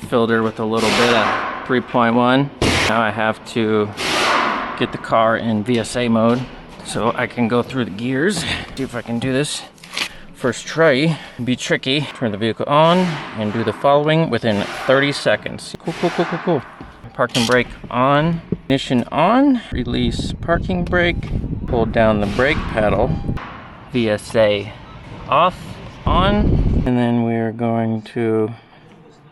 filter with a little bit of 3.1. Now I have to get the car in VSA mode so I can go through the gears. See if I can do this. First try, be tricky. Turn the vehicle on and do the following within 30 seconds. Cool. Parking brake on, ignition on, release parking brake, hold down the brake pedal, VSA off, on, and then we're going to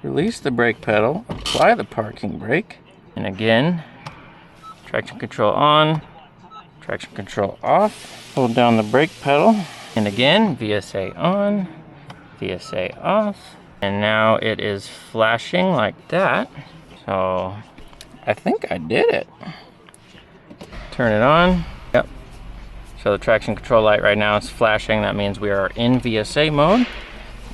release the brake pedal, apply the parking brake, and again, traction control on, traction control off, hold down the brake pedal, and again, VSA on, VSA off, and now it is flashing like that. So I think I did it. Turn it on. Yep. So the traction control light right now is flashing. That means we are in VSA mode.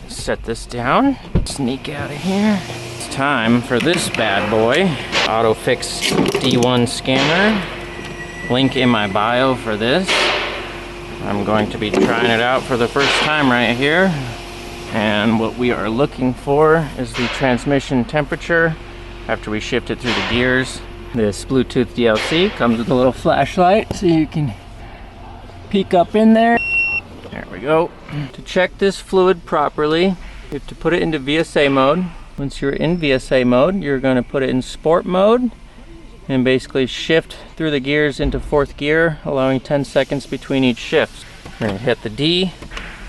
Set this down. Sneak out of here. It's time for this bad boy. OTOFIX D1 scanner. Link in my bio for this. I'm going to be trying it out for the first time right here. And what we are looking for is the transmission temperature after we shift it through the gears. This Bluetooth DLC comes with a little flashlight so you can peek up in there. There we go. To check this fluid properly, you have to put it into VSA mode. Once you're in VSA mode, you're going to put it in sport mode and basically shift through the gears into 4th gear, allowing 10 seconds between each shift. We're going to hit the D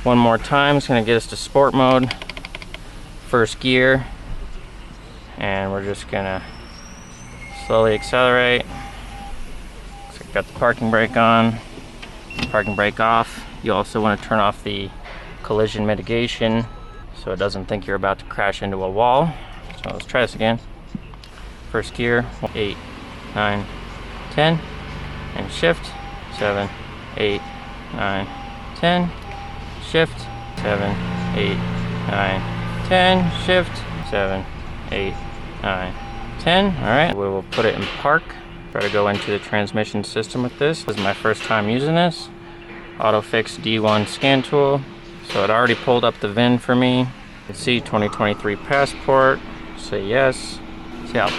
one more time. It's going to get us to sport mode, 1st gear, and we're just going to slowly accelerate. So I've got the parking brake on, parking brake off. You also want to turn off the collision mitigation so it doesn't think you're about to crash into a wall. So let's try this again. 1st gear, 8, 9, 10, and shift, 7, 8, 9, 10, shift, 7, 8, 9, 10, shift, 7, 8, 9, 10. All right, we will put it in park. Try to go into the transmission system with this. This is my first time using this. OTOFIX D1 scan tool. So it already pulled up the VIN for me. You can see 2023 passport. Say yes. See how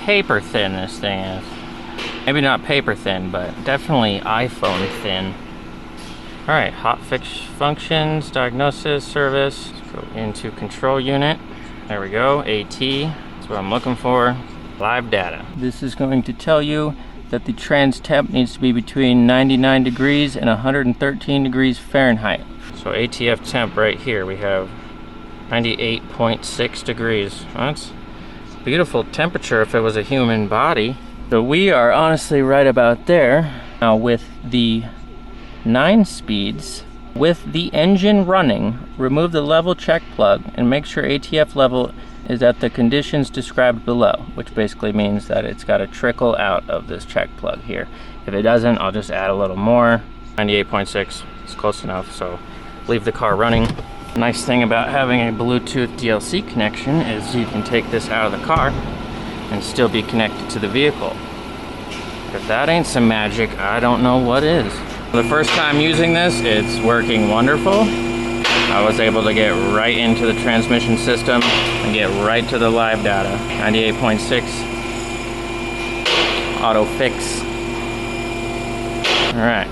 paper thin this thing is. Maybe not paper thin, but definitely iPhone thin. All right, hotfix functions, diagnosis, service. Let's go into control unit. There we go, AT, that's what I'm looking for. Live data. This is going to tell you that the trans temp needs to be between 99 degrees and 113 degrees Fahrenheit. So ATF temp right here, we have 98.6 degrees. That's beautiful temperature if it was a human body. So we are honestly right about there. Now with the 9 speeds, with the engine running, remove the level check plug and make sure ATF level is at the conditions described below, which basically means that it's got to trickle out of this check plug here. If it doesn't, I'll just add a little more. 98.6 is close enough, so leave the car running. Nice thing about having a Bluetooth DLC connection is you can take this out of the car and still be connected to the vehicle. If that ain't some magic, I don't know what is. The first time using this, it's working wonderful. I was able to get right into the transmission system and get right to the live data. 98.6 OTOFIX. All right.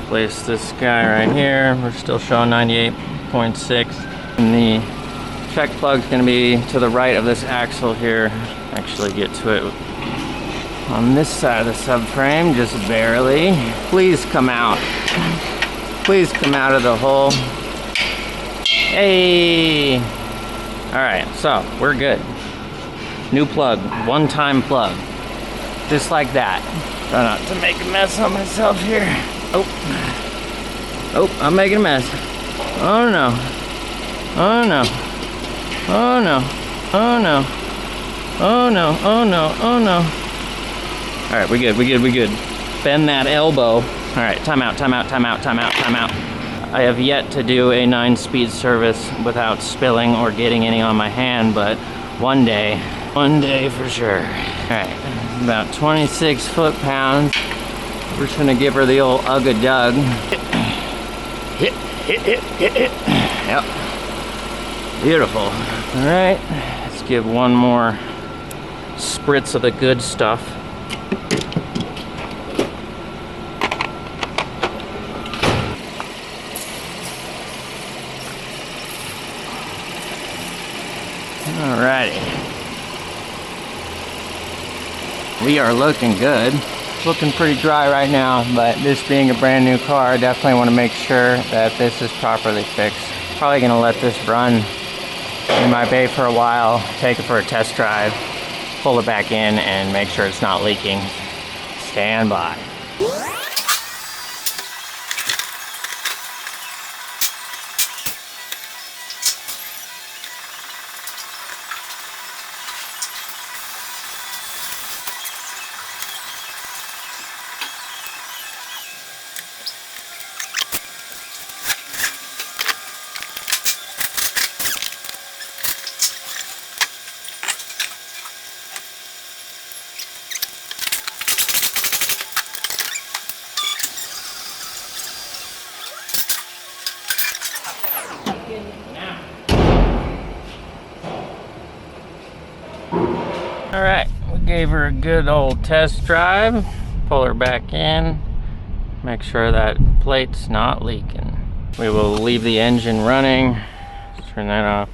Place this guy right here. We're still showing 98.6. And the check plug's gonna be to the right of this axle here. Actually get to it on this side of the subframe, just barely. Please come out. Please come out of the hole. Hey! All right, so we're good. New plug, one-time plug. Just like that. Try not to make a mess of myself here. Oh, I'm making a mess. Oh no. Oh no. Oh no. Oh no. Oh no. Oh no. Oh no. All right, we good. Bend that elbow. All right, time out. I have yet to do a 9-speed service without spilling or getting any on my hand, but one day for sure. All right, about 26 foot-pounds. We're just gonna give her the old Ugga-dug. Hit. Yep. Beautiful. All right, let's give one more spritz of the good stuff. Alrighty. We are looking good. It's looking pretty dry right now, but this being a brand new car, I definitely want to make sure that this is properly fixed. Probably gonna let this run in my bay for a while, take it for a test drive, pull it back in, and make sure it's not leaking. Stand by. All right, we gave her a good old test drive. Pull her back in, make sure that plate's not leaking. We will leave the engine running. Let's turn that off.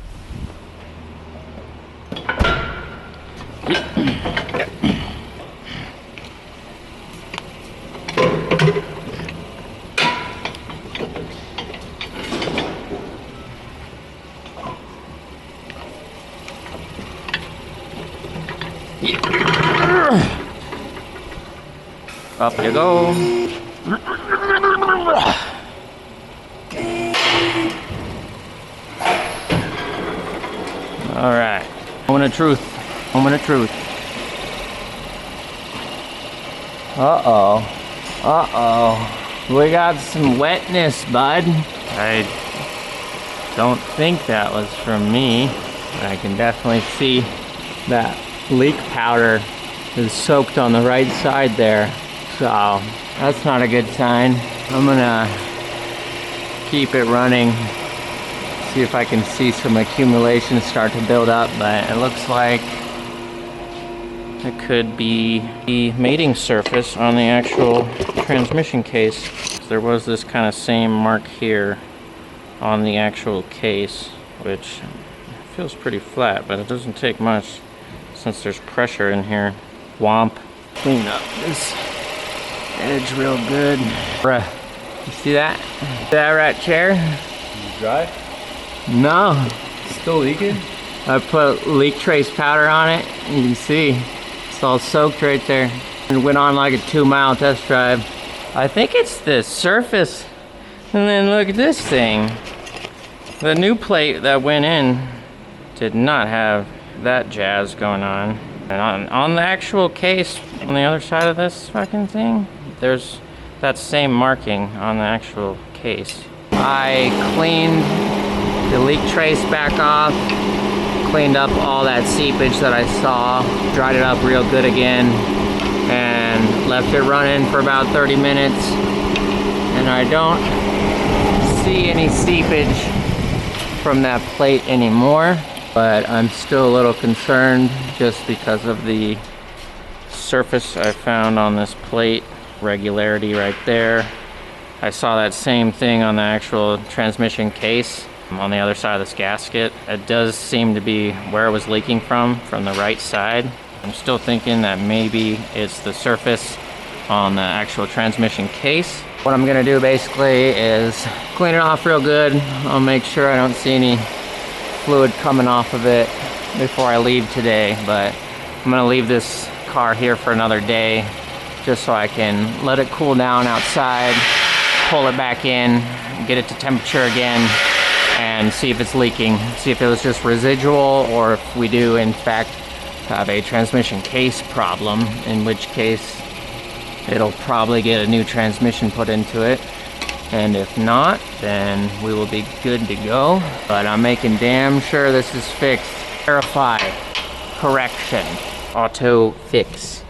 Up you go. All right. Moment of truth. Moment of truth. Uh-oh. Uh-oh. We got some wetness, bud. I don't think that was from me. I can definitely see that leak powder is soaked on the right side there. So that's not a good sign. I'm gonna keep it running, see if I can see some accumulation start to build up, but it looks like it could be the mating surface on the actual transmission case. There was this kind of same mark here on the actual case, which feels pretty flat, but it doesn't take much since there's pressure in here. Womp. Clean up this edge real good. Bruh, you see that? That right chair? Is it dry? No. Still leaking? I put leak trace powder on it. You can see it's all soaked right there. And went on like a 2-mile test drive. I think it's the surface. And then look at this thing. The new plate that went in did not have that jazz going on. And on the actual case, on the other side of this fucking thing, there's that same marking on the actual case. I cleaned the leak trace back off, cleaned up all that seepage that I saw, dried it up real good again, and left it running for about 30 minutes. And I don't see any seepage from that plate anymore. But I'm still a little concerned just because of the surface I found on this plate. Regularity right there. I saw that same thing on the actual transmission case on the other side of this gasket. It does seem to be where it was leaking from the right side. I'm still thinking that maybe it's the surface on the actual transmission case. What I'm gonna do basically is clean it off real good. I'll make sure I don't see any fluid coming off of it before I leave today, but I'm gonna leave this car here for another day just so I can let it cool down outside, pull it back in, get it to temperature again, and see if it's leaking, see if it was just residual or if we do in fact have a transmission case problem, in which case it'll probably get a new transmission put into it. And if not, then we will be good to go. But I'm making damn sure this is fixed. Verify. Correction. OTOFIX.